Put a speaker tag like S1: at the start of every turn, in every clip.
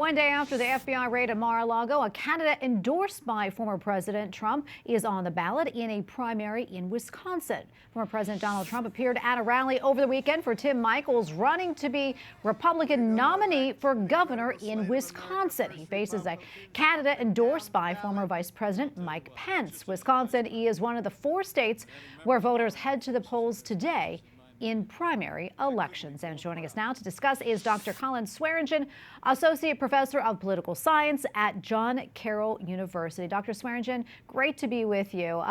S1: One day after the FBI raid at Mar-a-Lago, a candidate endorsed by former President Trump is on the ballot in a primary in Wisconsin. Former President Donald Trump appeared at a rally over the weekend for Tim Michels, running to be Republican nominee for governor in Wisconsin. He faces a candidate endorsed by former Vice President Mike Pence. Wisconsin is one of the 4 states where voters head to the polls today in primary elections. And joining us now to discuss is Dr. Colin Swearingen, Associate Professor of Political Science at John Carroll University. Dr. Swearingen, great to be with you.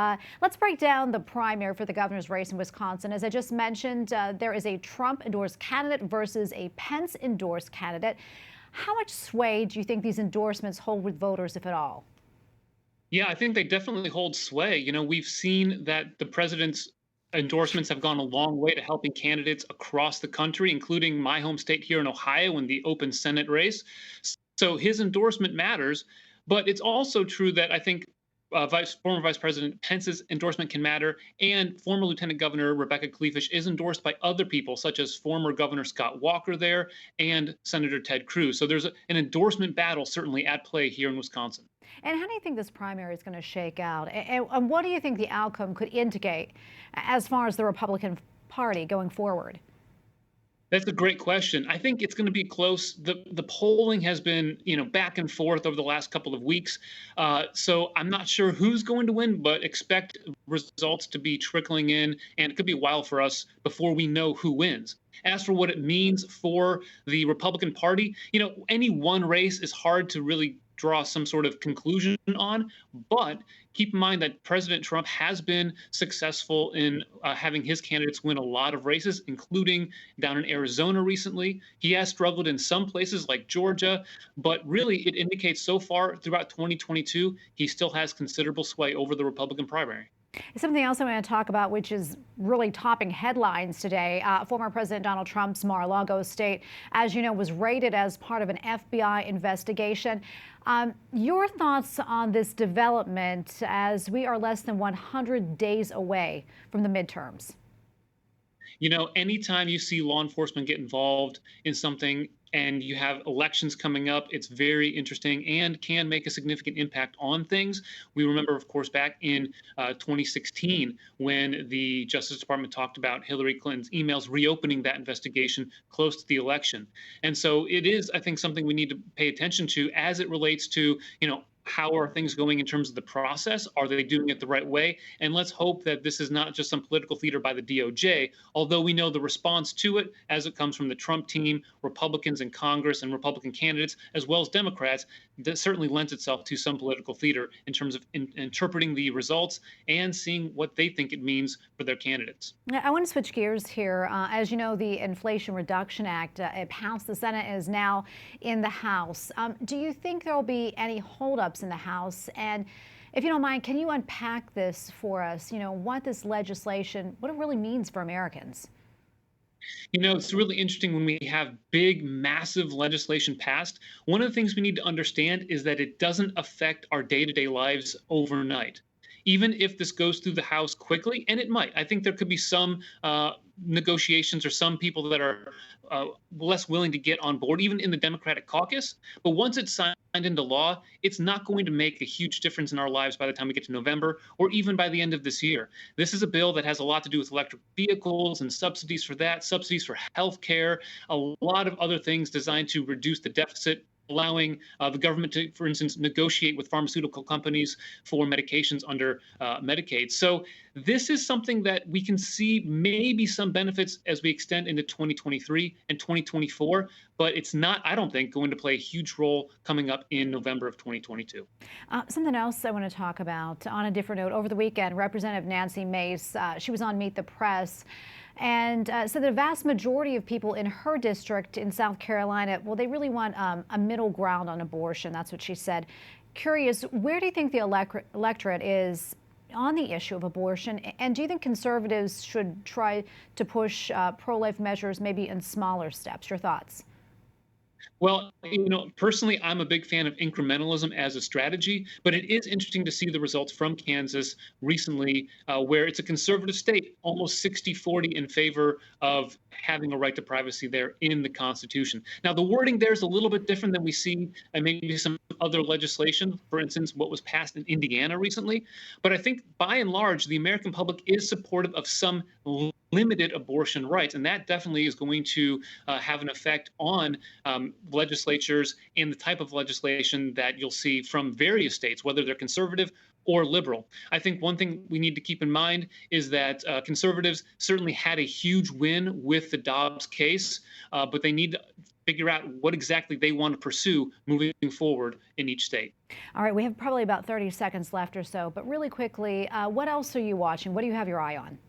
S1: Let's break down the primary for the governor's race in Wisconsin. As I just mentioned, there is a Trump-endorsed candidate versus a Pence-endorsed candidate. How much sway do you think these endorsements hold with voters, if at all?
S2: Yeah, I think they definitely hold sway. We've seen that the president's endorsements have gone a long way to helping candidates across the country, including my home state here in Ohio in the open Senate race. So his endorsement matters, but it's also true that I think former Vice President Pence's endorsement can matter, and former Lieutenant Governor Rebecca Kleefisch is endorsed by other people, such as former Governor Scott Walker there and Senator Ted Cruz. So there's an endorsement battle certainly at play here in Wisconsin.
S1: And how do you think this primary is going to shake out? And what do you think the outcome could indicate as far as the Republican Party going forward?
S2: That's a great question. I think it's going to be close. The polling has been, back and forth over the last couple of weeks. So I'm not sure who's going to win, but expect results to be trickling in, and it could be a while for us before we know who wins. As for what it means for the Republican Party, any one race is hard to really draw some sort of conclusion on, but keep in mind that President Trump has been successful in having his candidates win a lot of races, including down in Arizona recently. He has struggled in some places like Georgia, but really it indicates so far throughout 2022, he still has considerable sway over the Republican primary.
S1: Something else I want to talk about, which is really topping headlines today. Former President Donald Trump's Mar-a-Lago estate, as you know, was raided as part of an FBI investigation. Your thoughts on this development as we are less than 100 days away from the midterms?
S2: Anytime you see law enforcement get involved in something and you have elections coming up, it's very interesting and can make a significant impact on things. We remember, of course, back in 2016 when the Justice Department talked about Hillary Clinton's emails reopening that investigation close to the election. And so it is, I think, something we need to pay attention to as it relates to, how are things going in terms of the process? Are they doing it the right way? And let's hope that this is not just some political theater by the DOJ, although we know the response to it as it comes from the Trump team, Republicans in Congress, and Republican candidates, as well as Democrats, that certainly lends itself to some political theater in terms of interpreting the results and seeing what they think it means for their candidates.
S1: I want to switch gears here. As you know, the Inflation Reduction Act, it passed the Senate and is now in the House. Do you think there will be any holdups in the House? And if you don't mind, can you unpack this for us? What this legislation, what it really means for Americans?
S2: It's really interesting when we have big, massive legislation passed. One of the things we need to understand is that it doesn't affect our day-to-day lives overnight. Even if this goes through the House quickly, and it might, I think there could be some negotiations or some people that are less willing to get on board, even in the Democratic caucus. But once it's signed into law, it's not going to make a huge difference in our lives by the time we get to November or even by the end of this year. This is a bill that has a lot to do with electric vehicles and subsidies for that, subsidies for health care, a lot of other things designed to reduce the deficit, allowing the government to, for instance, negotiate with pharmaceutical companies for medications under Medicaid. So this is something that we can see maybe some benefits as we extend into 2023 and 2024, but it's not, I don't think, going to play a huge role coming up in November of 2022.
S1: Something else I want to talk about on a different note. Over the weekend, Representative Nancy Mace, she was on Meet the Press, and said the vast majority of people in her district in South Carolina, well, they really want a middle ground on abortion. That's what she said. Curious, where do you think the electorate is on the issue of abortion? And do you think conservatives should try to push pro-life measures maybe in smaller steps? Your thoughts?
S2: Well, personally, I'm a big fan of incrementalism as a strategy, but it is interesting to see the results from Kansas recently, where it's a conservative state, almost 60-40 in favor of having a right to privacy there in the Constitution. Now, the wording there is a little bit different than we see in maybe some other legislation, for instance, what was passed in Indiana recently. But I think by and large, the American public is supportive of some limited abortion rights, and that definitely is going to have an effect on legislatures and the type of legislation that you'll see from various states, whether they're conservative or liberal. I think one thing we need to keep in mind is that conservatives certainly had a huge win with the Dobbs case, but they need to figure out what exactly they want to pursue moving forward in each state.
S1: All right, we have probably about 30 seconds left or so, but really quickly, what else are you watching? What do you have your eye on?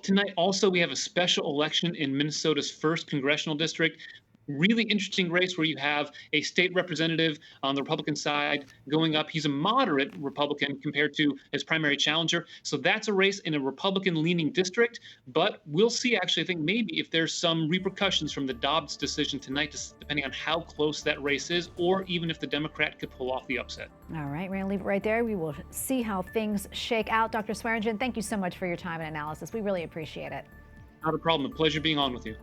S2: Tonight also we have a special election in Minnesota's first congressional district. Really interesting race where you have a state representative on the Republican side going up. He's a moderate Republican compared to his primary challenger. So that's a race in a Republican leaning district. But we'll see, actually, I think maybe if there's some repercussions from the Dobbs decision tonight, depending on how close that race is, or even if the Democrat could pull off the upset.
S1: All right, we're going to leave it right there. We will see how things shake out. Dr. Swearingen, thank you so much for your time and analysis. We really appreciate it.
S2: Not a problem. A pleasure being on with you.